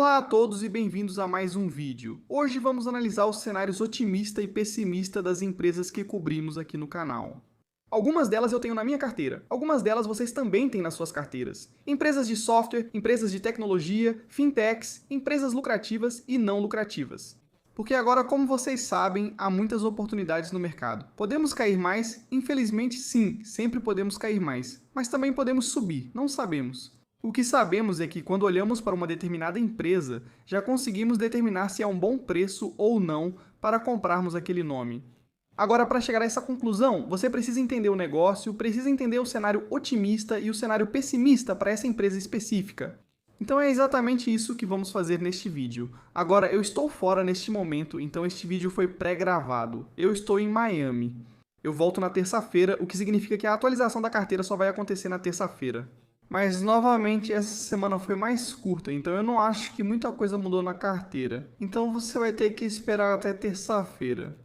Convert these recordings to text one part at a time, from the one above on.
Olá a todos e bem-vindos a mais um vídeo. Hoje vamos analisar os cenários otimista e pessimista das empresas que cobrimos aqui no canal. Algumas delas eu tenho na minha carteira, algumas delas vocês também têm nas suas carteiras. Empresas de software, empresas de tecnologia, fintechs, empresas lucrativas e não lucrativas. Porque agora, como vocês sabem, há muitas oportunidades no mercado. Podemos cair mais? Infelizmente sim, sempre podemos cair mais. Mas também podemos subir, não sabemos. O que sabemos é que, quando olhamos para uma determinada empresa, já conseguimos determinar se é um bom preço ou não para comprarmos aquele nome. Agora, para chegar a essa conclusão, você precisa entender o negócio, precisa entender o cenário otimista e o cenário pessimista para essa empresa específica. Então é exatamente isso que vamos fazer neste vídeo. Agora, eu estou fora neste momento, então este vídeo foi pré-gravado. Eu estou em Miami. Eu volto na terça-feira, o que significa que a atualização da carteira só vai acontecer na terça-feira. Mas, novamente, essa semana foi mais curta, então eu não acho que muita coisa mudou na carteira. Então você vai ter que esperar até terça-feira.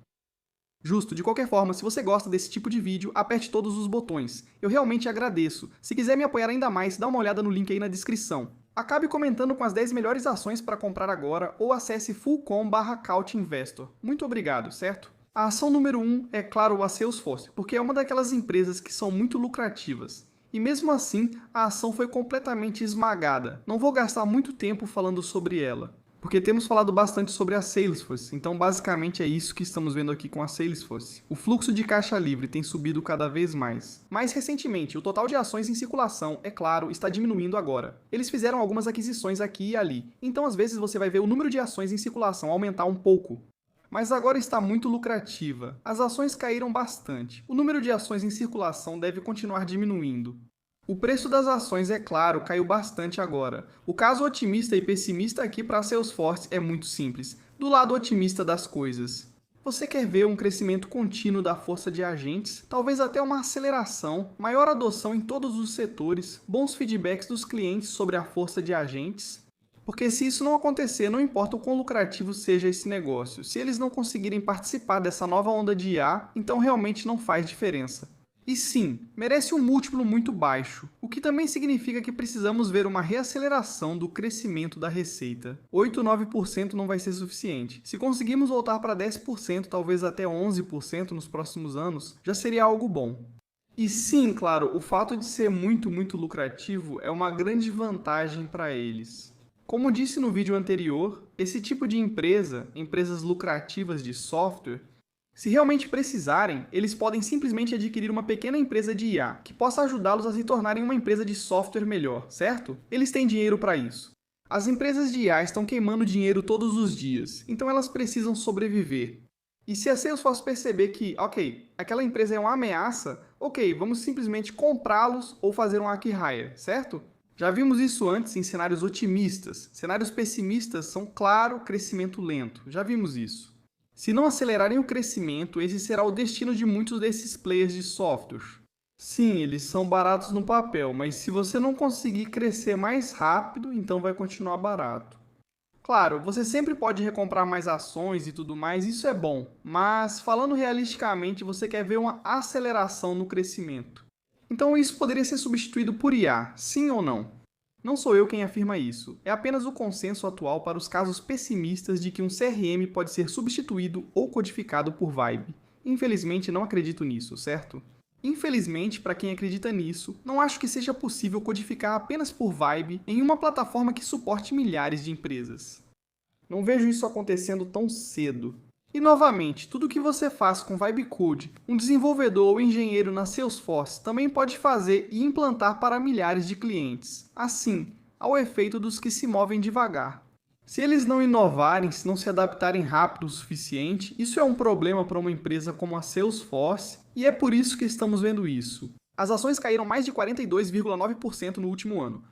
Justo, de qualquer forma, se você gosta desse tipo de vídeo, aperte todos os botões. Eu realmente agradeço. Se quiser me apoiar ainda mais, dá uma olhada no link aí na descrição. Acabe comentando com as 10 melhores ações para comprar agora ou acesse fullcom/couchinvestor. Muito obrigado, certo? A ação número 1 é, claro, a Salesforce, porque é uma daquelas empresas que são muito lucrativas. E mesmo assim, a ação foi completamente esmagada. Não vou gastar muito tempo falando sobre ela, porque temos falado bastante sobre a Salesforce, então basicamente é isso que estamos vendo aqui com a Salesforce. O fluxo de caixa livre tem subido cada vez mais. Mais recentemente, o total de ações em circulação, é claro, está diminuindo agora. Eles fizeram algumas aquisições aqui e ali, então às vezes você vai ver o número de ações em circulação aumentar um pouco. Mas agora está muito lucrativa. As ações caíram bastante. O número de ações em circulação deve continuar diminuindo. O preço das ações, é claro, caiu bastante agora. O caso otimista e pessimista aqui para a Salesforce é muito simples. Do lado otimista das coisas, você quer ver um crescimento contínuo da força de agentes, talvez até uma aceleração, maior adoção em todos os setores, bons feedbacks dos clientes sobre a força de agentes? Porque se isso não acontecer, não importa o quão lucrativo seja esse negócio, se eles não conseguirem participar dessa nova onda de IA, então realmente não faz diferença. E sim, merece um múltiplo muito baixo, o que também significa que precisamos ver uma reaceleração do crescimento da receita. 8 ou 9% não vai ser suficiente. Se conseguirmos voltar para 10%, talvez até 11% nos próximos anos, já seria algo bom. E sim, claro, o fato de ser muito lucrativo é uma grande vantagem para eles. Como disse no vídeo anterior, esse tipo de empresa, empresas lucrativas de software, se realmente precisarem, eles podem simplesmente adquirir uma pequena empresa de IA, que possa ajudá-los a se tornarem uma empresa de software melhor, certo? Eles têm dinheiro para isso. As empresas de IA estão queimando dinheiro todos os dias, então elas precisam sobreviver. E se a Salesforce perceber que, ok, aquela empresa é uma ameaça, ok, vamos simplesmente comprá-los ou fazer um acqui-hire, certo? Já vimos isso antes em cenários otimistas. Cenários pessimistas são, claro, crescimento lento. Já vimos isso. Se não acelerarem o crescimento, esse será o destino de muitos desses players de software. Sim, eles são baratos no papel, mas se você não conseguir crescer mais rápido, então vai continuar barato. Claro, você sempre pode recomprar mais ações e tudo mais, isso é bom. Mas, falando realisticamente, você quer ver uma aceleração no crescimento. Então isso poderia ser substituído por IA, sim ou não? Não sou eu quem afirma isso, é apenas o consenso atual para os casos pessimistas de que um CRM pode ser substituído ou codificado por Vibe. Infelizmente não acredito nisso, certo? Infelizmente, para quem acredita nisso, não acho que seja possível codificar apenas por Vibe em uma plataforma que suporte milhares de empresas. Não vejo isso acontecendo tão cedo. E novamente, tudo que você faz com Vibe Code, um desenvolvedor ou engenheiro na Salesforce também pode fazer e implantar para milhares de clientes, assim, ao efeito dos que se movem devagar. Se eles não inovarem, se não se adaptarem rápido o suficiente, isso é um problema para uma empresa como a Salesforce, e é por isso que estamos vendo isso. As ações caíram mais de 42,9% no último ano.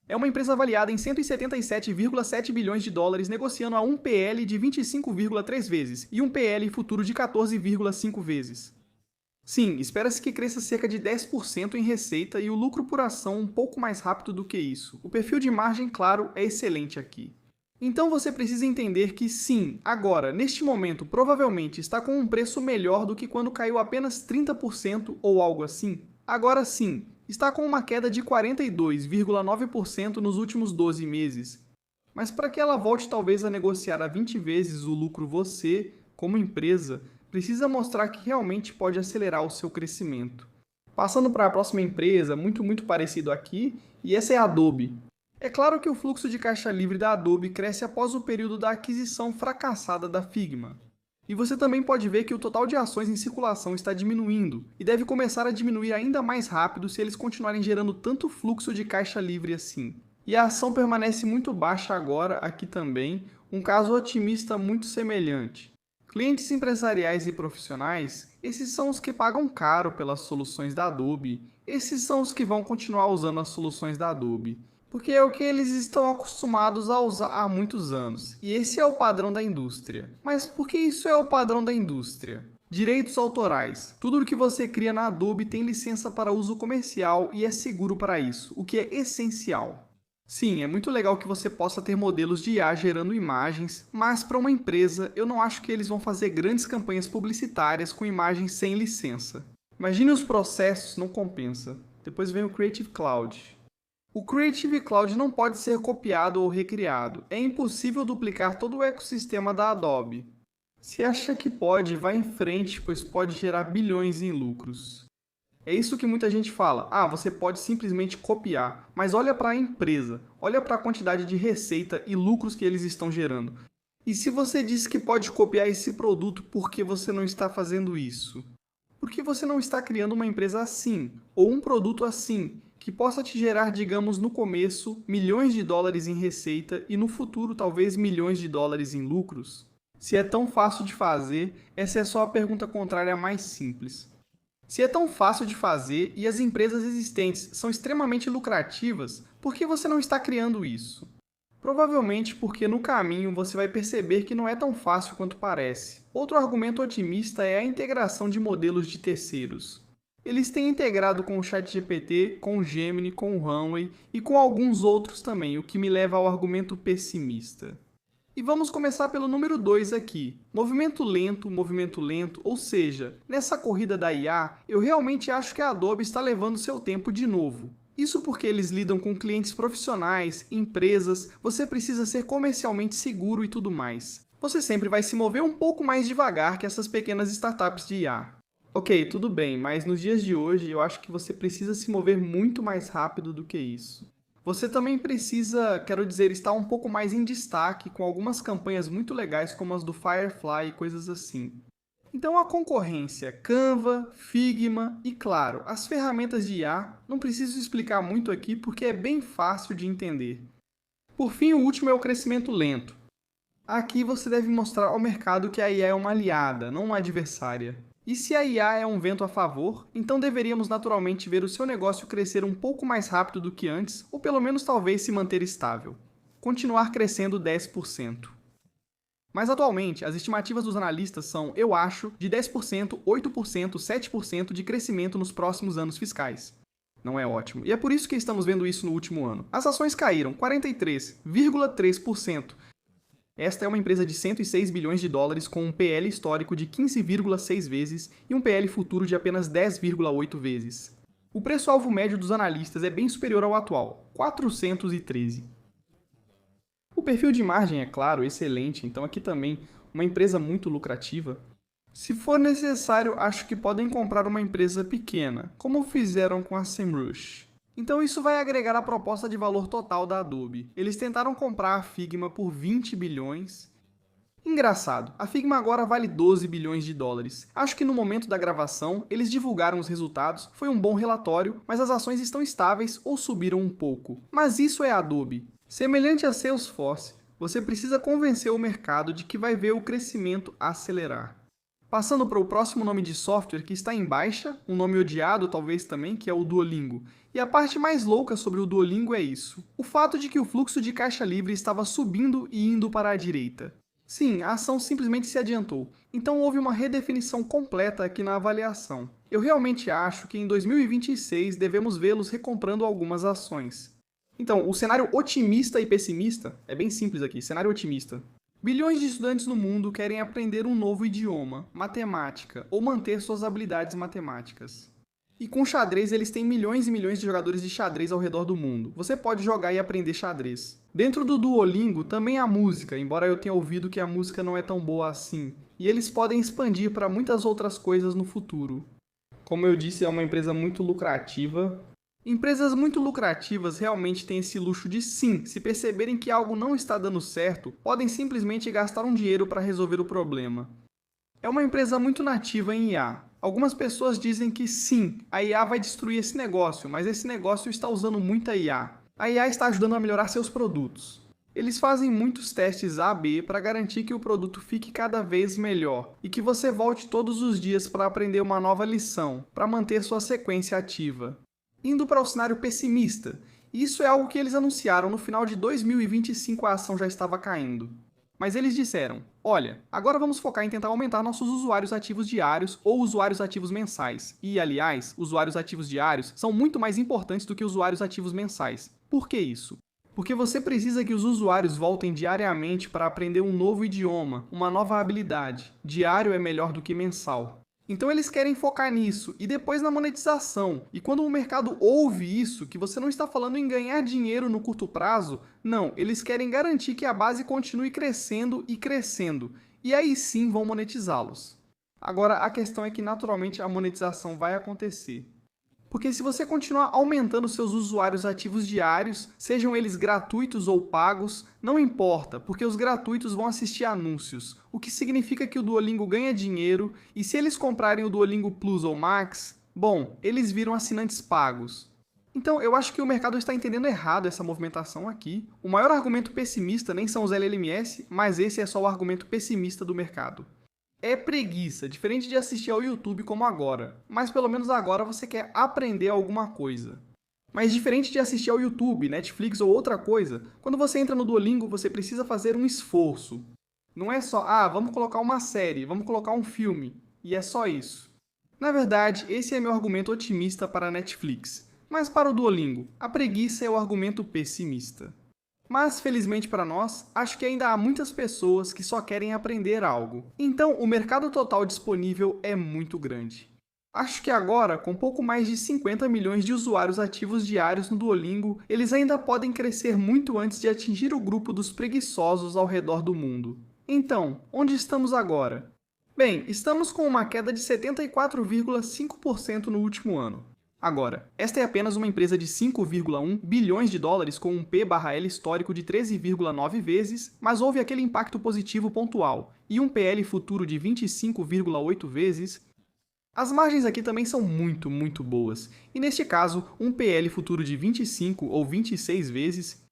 É uma empresa avaliada em 177,7 bilhões de dólares, negociando a um PL de 25,3 vezes e um PL futuro de 14,5 vezes. Sim, espera-se que cresça cerca de 10% em receita e o lucro por ação um pouco mais rápido do que isso. O perfil de margem, claro, é excelente aqui. Então você precisa entender que sim, agora, neste momento, provavelmente está com um preço melhor do que quando caiu apenas 30% ou algo assim. Agora sim, está com uma queda de 42,9% nos últimos 12 meses. Mas para que ela volte talvez a negociar a 20 vezes o lucro, você, como empresa, precisa mostrar que realmente pode acelerar o seu crescimento. Passando para a próxima empresa, muito parecido aqui, e essa é a Adobe. É claro que o fluxo de caixa livre da Adobe cresce após o período da aquisição fracassada da Figma. E você também pode ver que o total de ações em circulação está diminuindo, e deve começar a diminuir ainda mais rápido se eles continuarem gerando tanto fluxo de caixa livre assim. E a ação permanece muito baixa agora, aqui também, um caso otimista muito semelhante. Clientes empresariais e profissionais, esses são os que pagam caro pelas soluções da Adobe, esses são os que vão continuar usando as soluções da Adobe, porque é o que eles estão acostumados a usar há muitos anos, e esse é o padrão da indústria. Mas por que isso é o padrão da indústria? Direitos autorais. Tudo o que você cria na Adobe tem licença para uso comercial e é seguro para isso, o que é essencial. Sim, é muito legal que você possa ter modelos de IA gerando imagens, mas para uma empresa eu não acho que eles vão fazer grandes campanhas publicitárias com imagens sem licença. Imagine os processos, não compensa. Depois vem o Creative Cloud. O Creative Cloud não pode ser copiado ou recriado. É impossível duplicar todo o ecossistema da Adobe. Se acha que pode, vá em frente, pois pode gerar bilhões em lucros. É isso que muita gente fala. Ah, você pode simplesmente copiar. Mas olha para a empresa. Olha para a quantidade de receita e lucros que eles estão gerando. E se você diz que pode copiar esse produto, por que você não está fazendo isso? Por que você não está criando uma empresa assim? Ou um produto assim? Que possa te gerar, digamos, no começo, milhões de dólares em receita e no futuro, talvez, milhões de dólares em lucros? Se é tão fácil de fazer, essa é só a pergunta contrária mais simples. Se é tão fácil de fazer e as empresas existentes são extremamente lucrativas, por que você não está criando isso? Provavelmente porque no caminho você vai perceber que não é tão fácil quanto parece. Outro argumento otimista é a integração de modelos de terceiros. Eles têm integrado com o ChatGPT, com o Gemini, com o Runway e com alguns outros também, o que me leva ao argumento pessimista. E vamos começar pelo número 2 aqui. Movimento lento, ou seja, nessa corrida da IA, eu realmente acho que a Adobe está levando seu tempo de novo. Isso porque eles lidam com clientes profissionais, empresas, você precisa ser comercialmente seguro e tudo mais. Você sempre vai se mover um pouco mais devagar que essas pequenas startups de IA. Ok, tudo bem, mas nos dias de hoje eu acho que você precisa se mover muito mais rápido do que isso. Você também precisa, quero dizer, estar um pouco mais em destaque com algumas campanhas muito legais como as do Firefly e coisas assim. Então a concorrência, Canva, Figma e, claro, as ferramentas de IA, não preciso explicar muito aqui porque é bem fácil de entender. Por fim, o último é o crescimento lento. Aqui você deve mostrar ao mercado que a IA é uma aliada, não uma adversária. E se a IA é um vento a favor, então deveríamos naturalmente ver o seu negócio crescer um pouco mais rápido do que antes, ou pelo menos talvez se manter estável. Continuar crescendo 10%. Mas atualmente, as estimativas dos analistas são, eu acho, de 10%, 8%, 7% de crescimento nos próximos anos fiscais. Não é ótimo. E é por isso que estamos vendo isso no último ano. As ações caíram 43,3%. Esta é uma empresa de 106 bilhões de dólares com um PL histórico de 15,6 vezes e um PL futuro de apenas 10,8 vezes. O preço-alvo médio dos analistas é bem superior ao atual, 413. O perfil de margem é claro, excelente, então aqui também uma empresa muito lucrativa. Se for necessário, acho que podem comprar uma empresa pequena, como fizeram com a SEMrush. Então isso vai agregar a proposta de valor total da Adobe. Eles tentaram comprar a Figma por 20 bilhões. Engraçado, a Figma agora vale 12 bilhões de dólares. Acho que no momento da gravação, eles divulgaram os resultados, foi um bom relatório, mas as ações estão estáveis ou subiram um pouco. Mas isso é a Adobe. Semelhante a Salesforce, você precisa convencer o mercado de que vai ver o crescimento acelerar. Passando para o próximo nome de software que está em baixa, um nome odiado talvez também, que é o Duolingo. E a parte mais louca sobre o Duolingo é isso: o fato de que o fluxo de caixa livre estava subindo e indo para a direita. Sim, a ação simplesmente se adiantou, então houve uma redefinição completa aqui na avaliação. Eu realmente acho que em 2026 devemos vê-los recomprando algumas ações. Então, o cenário otimista e pessimista é bem simples aqui, cenário otimista. Bilhões de estudantes no mundo querem aprender um novo idioma, matemática, ou manter suas habilidades matemáticas. E com xadrez eles têm milhões e milhões de jogadores de xadrez ao redor do mundo. Você pode jogar e aprender xadrez. Dentro do Duolingo também há música, embora eu tenha ouvido que a música não é tão boa assim. E eles podem expandir para muitas outras coisas no futuro. Como eu disse, é uma empresa muito lucrativa. Empresas muito lucrativas realmente têm esse luxo de sim, se perceberem que algo não está dando certo, podem simplesmente gastar um dinheiro para resolver o problema. É uma empresa muito nativa em IA. Algumas pessoas dizem que sim, a IA vai destruir esse negócio, mas esse negócio está usando muita IA. A IA está ajudando a melhorar seus produtos. Eles fazem muitos testes A/B para garantir que o produto fique cada vez melhor e que você volte todos os dias para aprender uma nova lição, para manter sua sequência ativa. Indo para o cenário pessimista, isso é algo que eles anunciaram no final de 2025, a ação já estava caindo. Mas eles disseram, olha, agora vamos focar em tentar aumentar nossos usuários ativos diários ou usuários ativos mensais. E, aliás, usuários ativos diários são muito mais importantes do que usuários ativos mensais. Por que isso? Porque você precisa que os usuários voltem diariamente para aprender um novo idioma, uma nova habilidade. Diário é melhor do que mensal. Então eles querem focar nisso e depois na monetização. E quando o mercado ouve isso, que você não está falando em ganhar dinheiro no curto prazo, não, eles querem garantir que a base continue crescendo e crescendo. E aí sim vão monetizá-los. Agora a questão é que naturalmente a monetização vai acontecer. Porque se você continuar aumentando seus usuários ativos diários, sejam eles gratuitos ou pagos, não importa, porque os gratuitos vão assistir anúncios, o que significa que o Duolingo ganha dinheiro, e se eles comprarem o Duolingo Plus ou Max, bom, eles viram assinantes pagos. Então, eu acho que o mercado está entendendo errado essa movimentação aqui. O maior argumento pessimista nem são os LLMS, mas esse é só o argumento pessimista do mercado. É preguiça, diferente de assistir ao YouTube como agora, mas pelo menos agora você quer aprender alguma coisa. Mas diferente de assistir ao YouTube, Netflix ou outra coisa, quando você entra no Duolingo você precisa fazer um esforço. Não é só, vamos colocar uma série, vamos colocar um filme, e é só isso. Na verdade, esse é meu argumento otimista para a Netflix, mas para o Duolingo, a preguiça é o argumento pessimista. Mas, felizmente para nós, acho que ainda há muitas pessoas que só querem aprender algo. Então, o mercado total disponível é muito grande. Acho que agora, com pouco mais de 50 milhões de usuários ativos diários no Duolingo, eles ainda podem crescer muito antes de atingir o grupo dos preguiçosos ao redor do mundo. Então, onde estamos agora? Bem, estamos com uma queda de 74,5% no último ano. Agora, esta é apenas uma empresa de 5,1 bilhões de dólares com um P/L histórico de 13,9 vezes, mas houve aquele impacto positivo pontual, e um PL futuro de 25,8 vezes. As margens aqui também são muito boas, e neste caso, um PL futuro de 25 ou 26 vezes.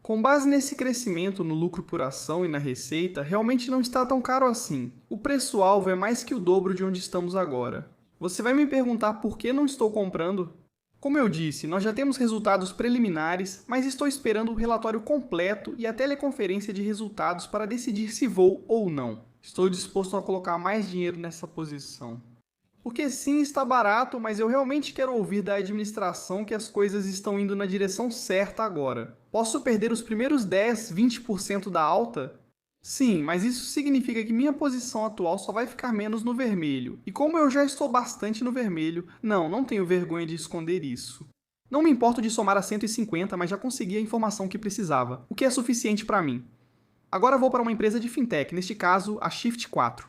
Com base nesse crescimento no lucro por ação e na receita, realmente não está tão caro assim. O preço-alvo é mais que o dobro de onde estamos agora. Você vai me perguntar por que não estou comprando? Como eu disse, nós já temos resultados preliminares, mas estou esperando o relatório completo e a teleconferência de resultados para decidir se vou ou não. Estou disposto a colocar mais dinheiro nessa posição. Porque sim, está barato, mas eu realmente quero ouvir da administração que as coisas estão indo na direção certa agora. Posso perder os primeiros 10, 20% da alta? Sim, mas isso significa que minha posição atual só vai ficar menos no vermelho. E como eu já estou bastante no vermelho, não tenho vergonha de esconder isso. Não me importo de somar a 150, mas já consegui a informação que precisava, o que é suficiente para mim. Agora vou para uma empresa de fintech, neste caso a Shift4.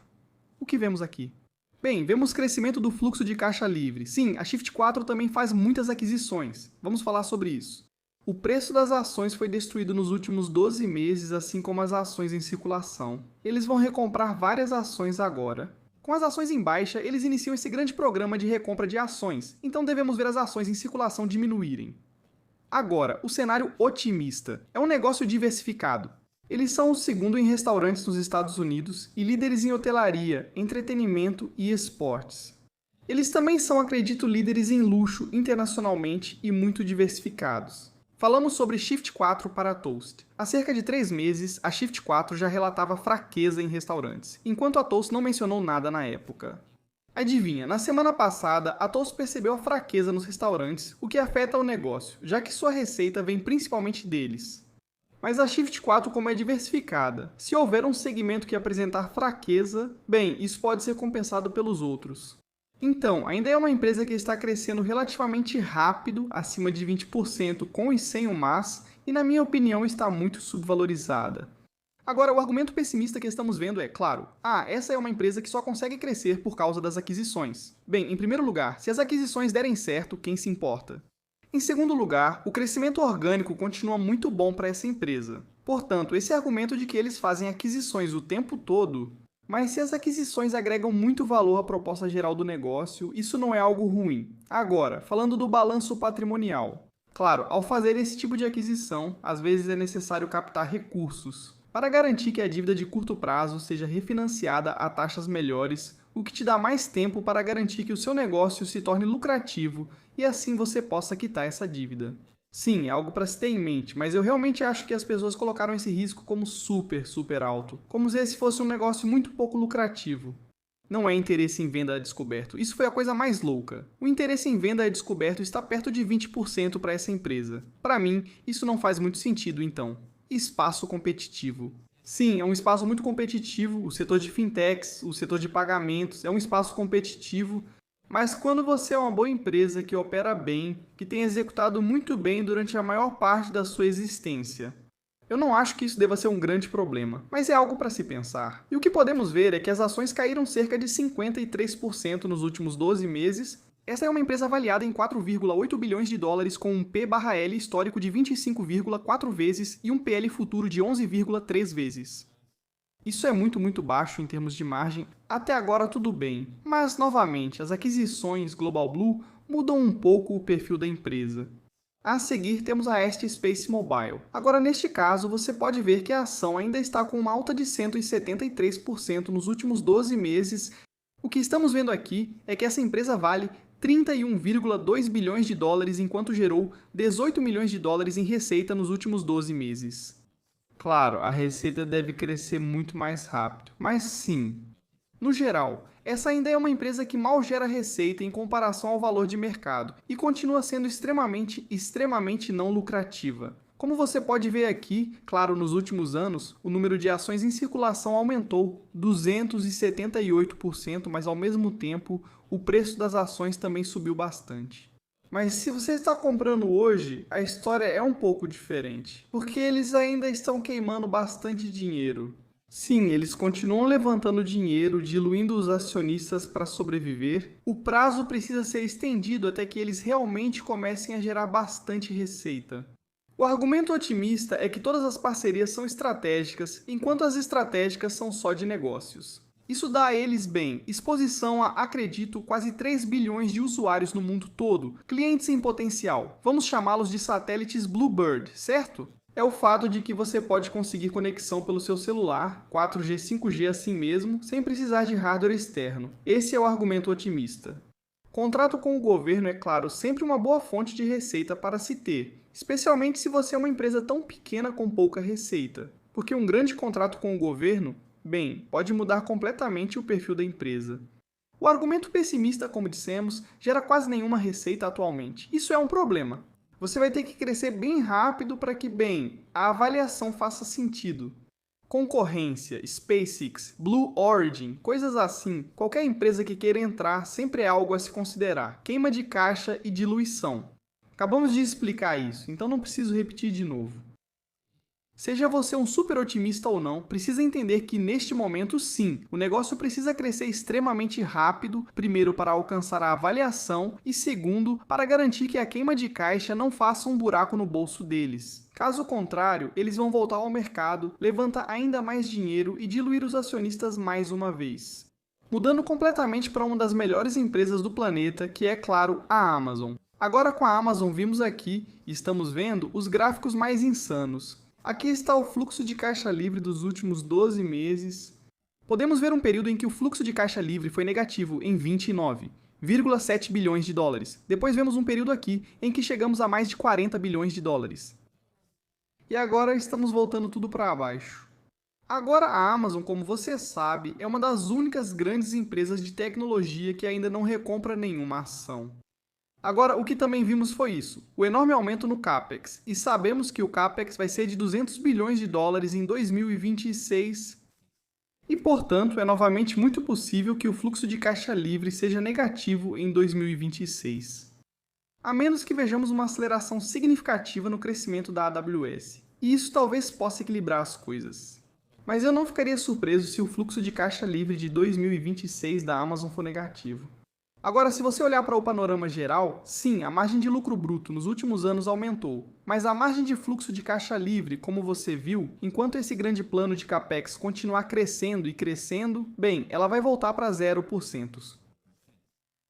O que vemos aqui? Bem, vemos crescimento do fluxo de caixa livre. Sim, a Shift4 também faz muitas aquisições. Vamos falar sobre isso. O preço das ações foi destruído nos últimos 12 meses, assim como as ações em circulação. Eles vão recomprar várias ações agora. Com as ações em baixa, eles iniciam esse grande programa de recompra de ações, então devemos ver as ações em circulação diminuírem. Agora, o cenário otimista. É um negócio diversificado. Eles são o segundo em restaurantes nos Estados Unidos e líderes em hotelaria, entretenimento e esportes. Eles também são, acredito, líderes em luxo internacionalmente e muito diversificados. Falamos sobre Shift4 para a Toast. Há cerca de 3 meses, a Shift4 já relatava fraqueza em restaurantes, enquanto a Toast não mencionou nada na época. Adivinha, na semana passada, a Toast percebeu a fraqueza nos restaurantes, o que afeta o negócio, já que sua receita vem principalmente deles. Mas a Shift4, como é diversificada, se houver um segmento que apresentar fraqueza, bem, isso pode ser compensado pelos outros. Então, ainda é uma empresa que está crescendo relativamente rápido, acima de 20%, com e sem o mas, e na minha opinião está muito subvalorizada. Agora, o argumento pessimista que estamos vendo é, claro, essa é uma empresa que só consegue crescer por causa das aquisições. Bem, em primeiro lugar, se as aquisições derem certo, quem se importa? Em segundo lugar, o crescimento orgânico continua muito bom para essa empresa. Portanto, esse argumento de que eles fazem aquisições o tempo todo, mas se as aquisições agregam muito valor à proposta geral do negócio, isso não é algo ruim. Agora, falando do balanço patrimonial. Claro, ao fazer esse tipo de aquisição, às vezes é necessário captar recursos para garantir que a dívida de curto prazo seja refinanciada a taxas melhores, o que te dá mais tempo para garantir que o seu negócio se torne lucrativo e assim você possa quitar essa dívida. Sim, é algo para se ter em mente, mas eu realmente acho que as pessoas colocaram esse risco como super alto, como se esse fosse um negócio muito pouco lucrativo. Não é interesse em venda a descoberto, isso foi a coisa mais louca. O interesse em venda a descoberto está perto de 20% para essa empresa. Para mim, isso não faz muito sentido então. Espaço competitivo. Sim, é um espaço muito competitivo, o setor de fintechs, o setor de pagamentos, é um espaço competitivo, mas quando você é uma boa empresa que opera bem, que tem executado muito bem durante a maior parte da sua existência, eu não acho que isso deva ser um grande problema, mas é algo para se pensar. E o que podemos ver é que as ações caíram cerca de 53% nos últimos 12 meses. Essa é uma empresa avaliada em 4,8 bilhões de dólares com um P/L histórico de 25,4 vezes e um PL futuro de 11,3 vezes. Isso é muito baixo em termos de margem, até agora tudo bem, mas novamente, as aquisições Global Blue mudam um pouco o perfil da empresa. A seguir temos a ST Space Mobile. Agora neste caso você pode ver que a ação ainda está com uma alta de 173% nos últimos 12 meses. O que estamos vendo aqui é que essa empresa vale 31,2 bilhões de dólares enquanto gerou 18 milhões de dólares em receita nos últimos 12 meses. Claro, a receita deve crescer muito mais rápido, mas sim. No geral, essa ainda é uma empresa que mal gera receita em comparação ao valor de mercado e continua sendo extremamente não lucrativa. Como você pode ver aqui, claro, nos últimos anos, o número de ações em circulação aumentou 278%, mas ao mesmo tempo, o preço das ações também subiu bastante. Mas se você está comprando hoje, a história é um pouco diferente, porque eles ainda estão queimando bastante dinheiro. Sim, eles continuam levantando dinheiro, diluindo os acionistas para sobreviver. O prazo precisa ser estendido até que eles realmente comecem a gerar bastante receita. O argumento otimista é que todas as parcerias são estratégicas, enquanto as estratégicas são só de negócios. Isso dá a eles, bem, exposição a, acredito, quase 3 bilhões de usuários no mundo todo, clientes em potencial. Vamos chamá-los de satélites Bluebird, certo? É o fato de que você pode conseguir conexão pelo seu celular, 4G, 5G assim mesmo, sem precisar de hardware externo. Esse é o argumento otimista. Contrato com o governo é, claro, sempre uma boa fonte de receita para se ter, especialmente se você é uma empresa tão pequena com pouca receita, porque um grande contrato com o governo, bem, pode mudar completamente o perfil da empresa. O argumento pessimista, como dissemos, gera quase nenhuma receita atualmente. Isso é um problema. Você vai ter que crescer bem rápido para que, bem, a avaliação faça sentido. Concorrência, SpaceX, Blue Origin, coisas assim, qualquer empresa que queira entrar sempre é algo a se considerar. Queima de caixa e diluição. Acabamos de explicar isso, então não preciso repetir de novo. Seja você um super otimista ou não, precisa entender que neste momento sim, o negócio precisa crescer extremamente rápido, primeiro para alcançar a avaliação e segundo, para garantir que a queima de caixa não faça um buraco no bolso deles. Caso contrário, eles vão voltar ao mercado, levantar ainda mais dinheiro e diluir os acionistas mais uma vez. Mudando completamente para uma das melhores empresas do planeta, que é, claro, a Amazon. Agora com a Amazon vimos aqui, e estamos vendo, os gráficos mais insanos. Aqui está o fluxo de caixa livre dos últimos 12 meses. Podemos ver um período em que o fluxo de caixa livre foi negativo em 29,7 bilhões de dólares. Depois vemos um período aqui em que chegamos a mais de 40 bilhões de dólares. E agora estamos voltando tudo para baixo. Agora a Amazon, como você sabe, é uma das únicas grandes empresas de tecnologia que ainda não recompra nenhuma ação. Agora, o que também vimos foi isso, o enorme aumento no CAPEX, e sabemos que o CAPEX vai ser de 200 bilhões de dólares em 2026. E, portanto, é novamente muito possível que o fluxo de caixa livre seja negativo em 2026. A menos que vejamos uma aceleração significativa no crescimento da AWS. E isso talvez possa equilibrar as coisas. Mas eu não ficaria surpreso se o fluxo de caixa livre de 2026 da Amazon for negativo. Agora, se você olhar para o panorama geral, sim, a margem de lucro bruto nos últimos anos aumentou, mas a margem de fluxo de caixa livre, como você viu, enquanto esse grande plano de capex continuar crescendo e crescendo, bem, ela vai voltar para 0%.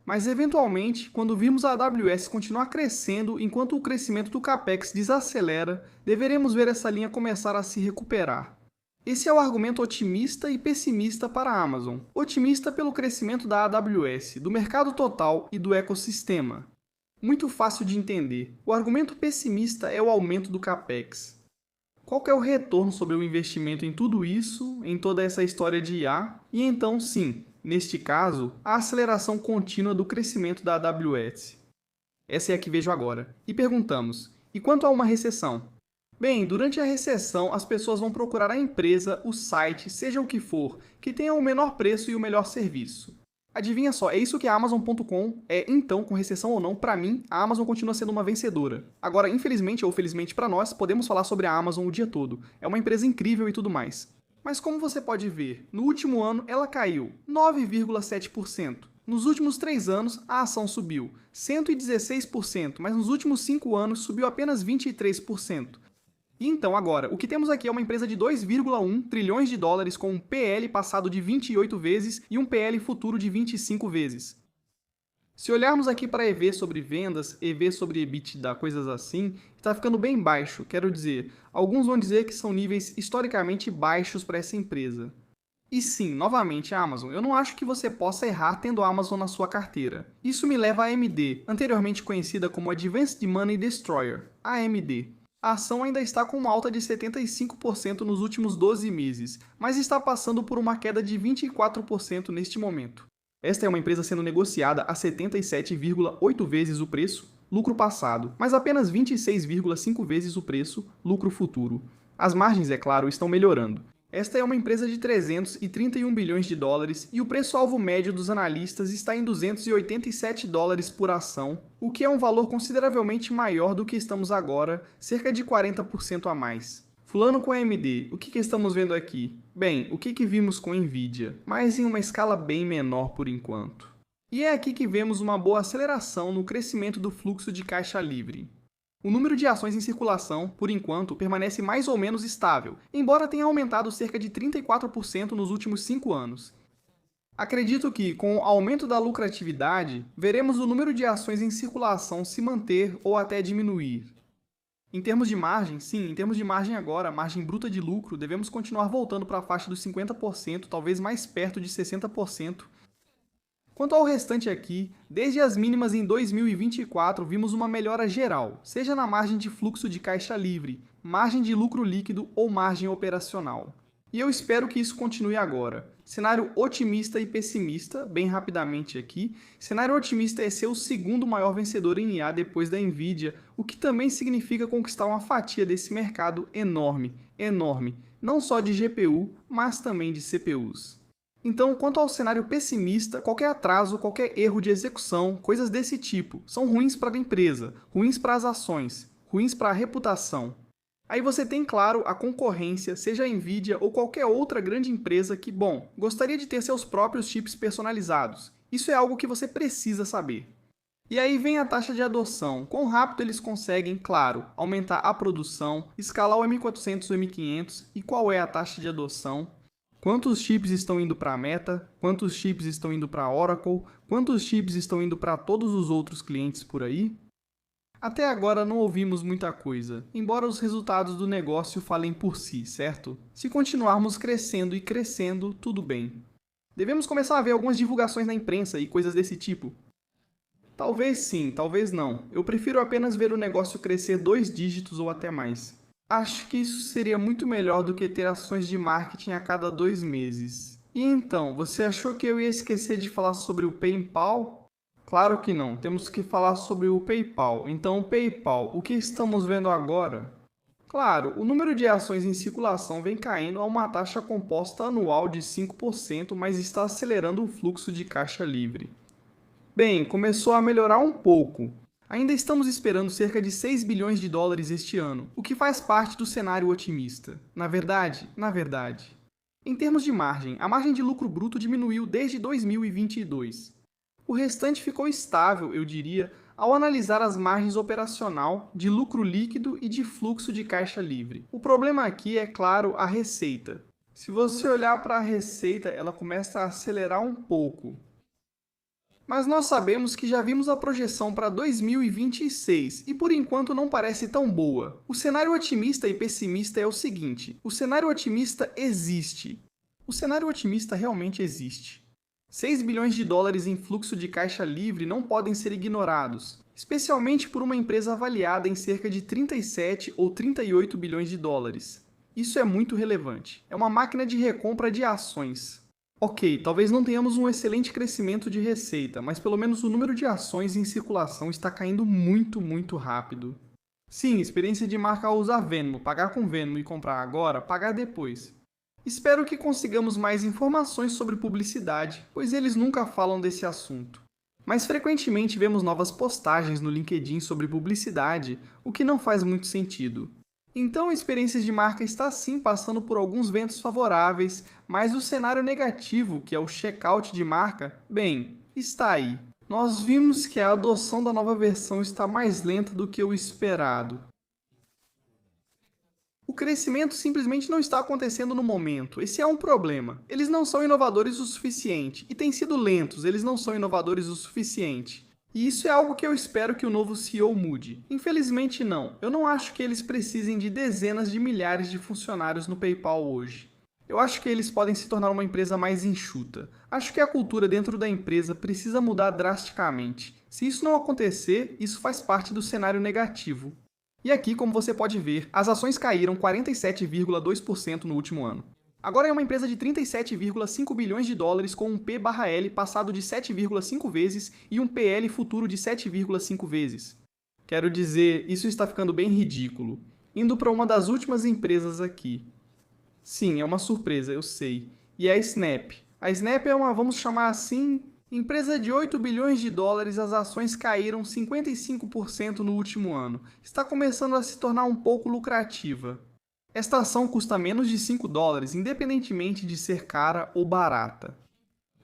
Mas, eventualmente, quando virmos a AWS continuar crescendo enquanto o crescimento do capex desacelera, deveremos ver essa linha começar a se recuperar. Esse é o argumento otimista e pessimista para a Amazon. Otimista pelo crescimento da AWS, do mercado total e do ecossistema. Muito fácil de entender. O argumento pessimista é o aumento do capex. Qual que é o retorno sobre o investimento em tudo isso, em toda essa história de IA? E então, sim, neste caso, a aceleração contínua do crescimento da AWS. Essa é a que vejo agora. E perguntamos, e quanto a uma recessão? Bem, durante a recessão, as pessoas vão procurar a empresa, o site, seja o que for, que tenha o menor preço e o melhor serviço. Adivinha só, é isso que a Amazon.com é, então, com recessão ou não, para mim, a Amazon continua sendo uma vencedora. Agora, infelizmente ou felizmente para nós, podemos falar sobre a Amazon o dia todo. É uma empresa incrível e tudo mais. Mas como você pode ver, no último ano ela caiu 9,7%. Nos últimos 3 anos, a ação subiu 116%, mas nos últimos 5 anos subiu apenas 23%. E então, agora, o que temos aqui é uma empresa de 2,1 trilhões de dólares com um PL passado de 28 vezes e um PL futuro de 25 vezes. Se olharmos aqui para EV sobre vendas, EV sobre EBITDA, coisas assim, está ficando bem baixo. Quero dizer, alguns vão dizer que são níveis historicamente baixos para essa empresa. E sim, novamente, a Amazon. Eu não acho que você possa errar tendo a Amazon na sua carteira. Isso me leva à AMD, anteriormente conhecida como Advanced Money Destroyer, AMD. A ação ainda está com uma alta de 75% nos últimos 12 meses, mas está passando por uma queda de 24% neste momento. Esta é uma empresa sendo negociada a 77,8 vezes o preço, lucro passado, mas apenas 26,5 vezes o preço, lucro futuro. As margens, é claro, estão melhorando. Esta é uma empresa de 331 bilhões de dólares e o preço-alvo médio dos analistas está em 287 dólares por ação, o que é um valor consideravelmente maior do que estamos agora, cerca de 40% a mais. Fulano com a AMD, o que estamos vendo aqui? Bem, o que vimos com Nvidia, mas em uma escala bem menor por enquanto. E é aqui que vemos uma boa aceleração no crescimento do fluxo de caixa livre. O número de ações em circulação, por enquanto, permanece mais ou menos estável, embora tenha aumentado cerca de 34% nos últimos 5 anos. Acredito que, com o aumento da lucratividade, veremos o número de ações em circulação se manter ou até diminuir. Em termos de margem, sim, em termos de margem agora, margem bruta de lucro, devemos continuar voltando para a faixa dos 50%, talvez mais perto de 60%. Quanto ao restante aqui, desde as mínimas em 2024 vimos uma melhora geral, seja na margem de fluxo de caixa livre, margem de lucro líquido ou margem operacional. E eu espero que isso continue agora. Cenário otimista e pessimista, bem rapidamente aqui. Cenário otimista é ser o segundo maior vencedor em IA depois da Nvidia, o que também significa conquistar uma fatia desse mercado enorme, enorme, não só de GPU, mas também de CPUs. Então, quanto ao cenário pessimista, qualquer atraso, qualquer erro de execução, coisas desse tipo, são ruins para a empresa, ruins para as ações, ruins para a reputação. Aí você tem, claro, a concorrência, seja a Nvidia ou qualquer outra grande empresa que, bom, gostaria de ter seus próprios chips personalizados. Isso é algo que você precisa saber. E aí vem a taxa de adoção, quão rápido eles conseguem, claro, aumentar a produção, escalar o M400 ou M500 e qual é a taxa de adoção. Quantos chips estão indo para a Meta? Quantos chips estão indo para a Oracle? Quantos chips estão indo para todos os outros clientes por aí? Até agora não ouvimos muita coisa, embora os resultados do negócio falem por si, certo? Se continuarmos crescendo e crescendo, tudo bem. Devemos começar a ver algumas divulgações na imprensa e coisas desse tipo. Talvez sim, talvez não. Eu prefiro apenas ver o negócio crescer 2 dígitos ou até mais. Acho que isso seria muito melhor do que ter ações de marketing a cada 2 meses. E então, você achou que eu ia esquecer de falar sobre o PayPal? Claro que não, temos que falar sobre o PayPal. Então, o PayPal, o que estamos vendo agora? Claro, o número de ações em circulação vem caindo a uma taxa composta anual de 5%, mas está acelerando o fluxo de caixa livre. Bem, começou a melhorar um pouco. Ainda estamos esperando cerca de 6 bilhões de dólares este ano, o que faz parte do cenário otimista. Na verdade. Em termos de margem, a margem de lucro bruto diminuiu desde 2022. O restante ficou estável, eu diria, ao analisar as margens operacional, de lucro líquido e de fluxo de caixa livre. O problema aqui é, claro, a receita. Se você olhar para a receita, ela começa a acelerar um pouco. Mas nós sabemos que já vimos a projeção para 2026 e por enquanto não parece tão boa. O cenário otimista e pessimista é o seguinte: o cenário otimista existe. O cenário otimista realmente existe. 6 bilhões de dólares em fluxo de caixa livre não podem ser ignorados, especialmente por uma empresa avaliada em cerca de 37 ou 38 bilhões de dólares. Isso é muito relevante. É uma máquina de recompra de ações. Ok, talvez não tenhamos um excelente crescimento de receita, mas pelo menos o número de ações em circulação está caindo muito rápido. Sim, experiência de marca ao usar Venmo, pagar com Venmo e comprar agora, pagar depois. Espero que consigamos mais informações sobre publicidade, pois eles nunca falam desse assunto. Mas frequentemente vemos novas postagens no LinkedIn sobre publicidade, o que não faz muito sentido. Então a experiência de marca está sim passando por alguns ventos favoráveis, mas o cenário negativo, que é o checkout de marca, bem, está aí. Nós vimos que a adoção da nova versão está mais lenta do que o esperado. O crescimento simplesmente não está acontecendo no momento, esse é um problema. Eles não são inovadores o suficiente, e têm sido lentos, eles não são inovadores o suficiente. E isso é algo que eu espero que o novo CEO mude. Infelizmente não, eu não acho que eles precisem de dezenas de milhares de funcionários no PayPal hoje. Eu acho que eles podem se tornar uma empresa mais enxuta. Acho que a cultura dentro da empresa precisa mudar drasticamente. Se isso não acontecer, isso faz parte do cenário negativo. E aqui, como você pode ver, as ações caíram 47,2% no último ano. Agora é uma empresa de 37,5 bilhões de dólares com um P/L passado de 7,5 vezes e um PL futuro de 7,5 vezes. Quero dizer, isso está ficando bem ridículo. Indo para uma das últimas empresas aqui. Sim, é uma surpresa, eu sei. E é a Snap. A Snap é uma, vamos chamar assim, empresa de 8 bilhões de dólares, as ações caíram 55% no último ano. Está começando a se tornar um pouco lucrativa. Esta ação custa menos de 5 dólares, independentemente de ser cara ou barata.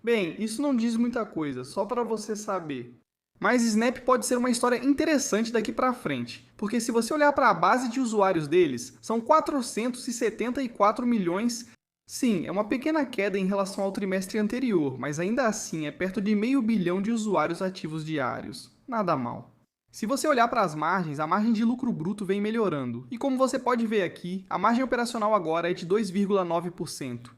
Bem, isso não diz muita coisa, só para você saber. Mas Snap pode ser uma história interessante daqui para frente, porque se você olhar para a base de usuários deles, são 474 milhões. Sim, é uma pequena queda em relação ao trimestre anterior, mas ainda assim é perto de meio bilhão de usuários ativos diários. Nada mal. Se você olhar para as margens, a margem de lucro bruto vem melhorando. E como você pode ver aqui, a margem operacional agora é de 2,9%.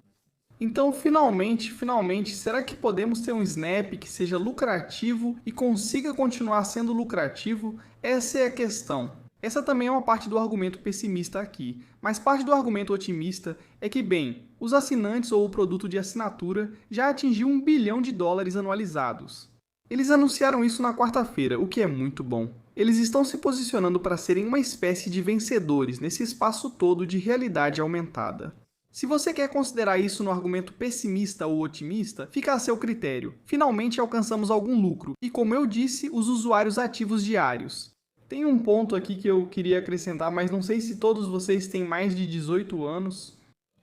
Então, finalmente, será que podemos ter um Snap que seja lucrativo e consiga continuar sendo lucrativo? Essa é a questão. Essa também é uma parte do argumento pessimista aqui, mas parte do argumento otimista é que, bem, os assinantes ou o produto de assinatura já atingiu 1 bilhão de dólares anualizados. Eles anunciaram isso na quarta-feira, o que é muito bom. Eles estão se posicionando para serem uma espécie de vencedores nesse espaço todo de realidade aumentada. Se você quer considerar isso no argumento pessimista ou otimista, fica a seu critério. Finalmente alcançamos algum lucro, e como eu disse, os usuários ativos diários. Tem um ponto aqui que eu queria acrescentar, mas não sei se todos vocês têm mais de 18 anos.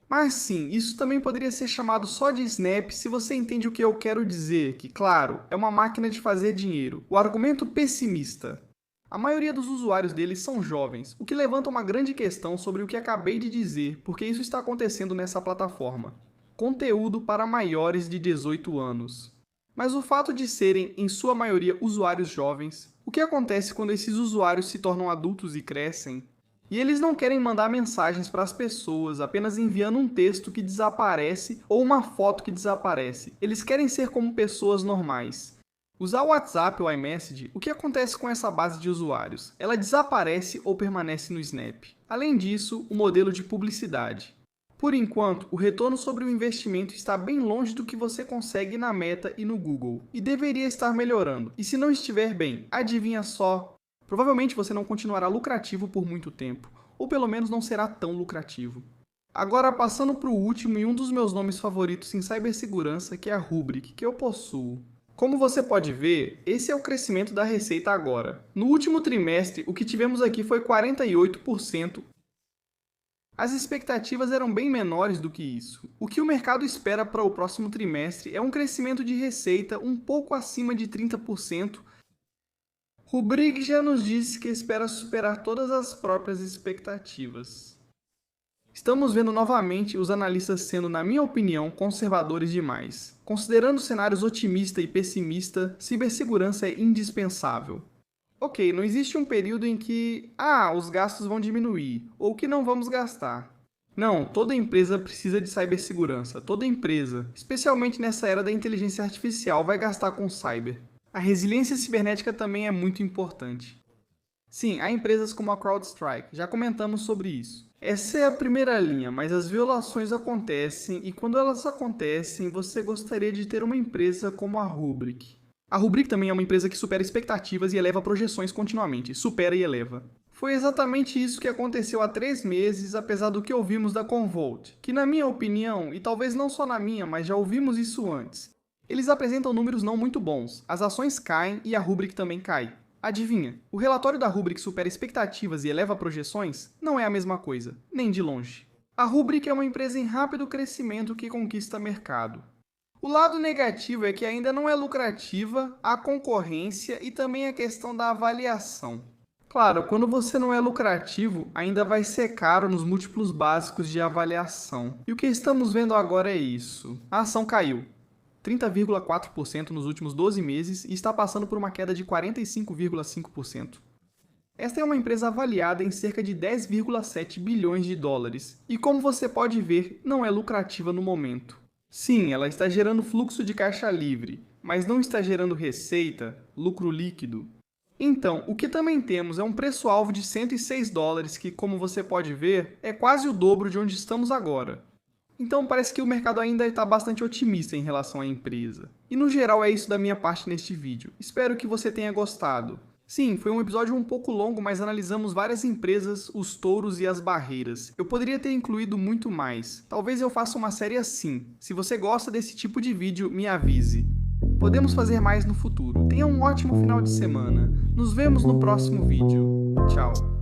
Mas sim, isso também poderia ser chamado só de Snap se você entende o que eu quero dizer, que, claro, é uma máquina de fazer dinheiro. O argumento pessimista. A maioria dos usuários deles são jovens, o que levanta uma grande questão sobre o que acabei de dizer, porque isso está acontecendo nessa plataforma. Conteúdo para maiores de 18 anos. Mas o fato de serem, em sua maioria, usuários jovens, o que acontece quando esses usuários se tornam adultos e crescem? E eles não querem mandar mensagens para as pessoas, apenas enviando um texto que desaparece ou uma foto que desaparece. Eles querem ser como pessoas normais. Usar o WhatsApp ou iMessage, o que acontece com essa base de usuários? Ela desaparece ou permanece no Snap. Além disso, o modelo de publicidade. Por enquanto, o retorno sobre o investimento está bem longe do que você consegue na Meta e no Google, e deveria estar melhorando. E se não estiver bem, adivinha só? Provavelmente você não continuará lucrativo por muito tempo. ou pelo menos não será tão lucrativo. Agora, passando para o último e um dos meus nomes favoritos em cibersegurança, que é a Rubrik, que eu possuo. Como você pode ver, esse é o crescimento da receita agora. No último trimestre, o que tivemos aqui foi 48%. As expectativas eram bem menores do que isso. O que o mercado espera para o próximo trimestre é um crescimento de receita um pouco acima de 30%. Rubrik já nos disse que espera superar todas as próprias expectativas. Estamos vendo novamente os analistas sendo, na minha opinião, conservadores demais. Considerando cenários otimista e pessimista, cibersegurança é indispensável. Ok, não existe um período em que, os gastos vão diminuir, ou que não vamos gastar. Não, toda empresa precisa de cibersegurança, toda empresa, especialmente nessa era da inteligência artificial, vai gastar com cyber. A resiliência cibernética também é muito importante. Sim, há empresas como a CrowdStrike, já comentamos sobre isso. Essa é a primeira linha, mas as violações acontecem e quando elas acontecem, você gostaria de ter uma empresa como a Rubrik. A Rubrik também é uma empresa que supera expectativas e eleva projeções continuamente, supera e eleva. Foi exatamente isso que aconteceu há 3 meses, apesar do que ouvimos da Commvault, que na minha opinião, e talvez não só na minha, mas já ouvimos isso antes, eles apresentam números não muito bons, as ações caem e a Rubrik também cai. Adivinha, o relatório da Rubrik supera expectativas e eleva projeções? Não é a mesma coisa, nem de longe. A Rubrik é uma empresa em rápido crescimento que conquista mercado. O lado negativo é que ainda não é lucrativa, há concorrência e também a questão da avaliação. Claro, quando você não é lucrativo, ainda vai ser caro nos múltiplos básicos de avaliação. E o que estamos vendo agora é isso. A ação caiu 30,4% nos últimos 12 meses e está passando por uma queda de 45,5%. Esta é uma empresa avaliada em cerca de 10,7 bilhões de dólares e, como você pode ver, não é lucrativa no momento. Sim, ela está gerando fluxo de caixa livre, mas não está gerando receita, lucro líquido. Então, o que também temos é um preço-alvo de 106 dólares que, como você pode ver, é quase o dobro de onde estamos agora. Então parece que o mercado ainda está bastante otimista em relação à empresa. E no geral é isso da minha parte neste vídeo. Espero que você tenha gostado. Sim, foi um episódio um pouco longo, mas analisamos várias empresas, os touros e as barreiras. Eu poderia ter incluído muito mais. Talvez eu faça uma série assim. Se você gosta desse tipo de vídeo, me avise. Podemos fazer mais no futuro. Tenha um ótimo final de semana. Nos vemos no próximo vídeo. Tchau.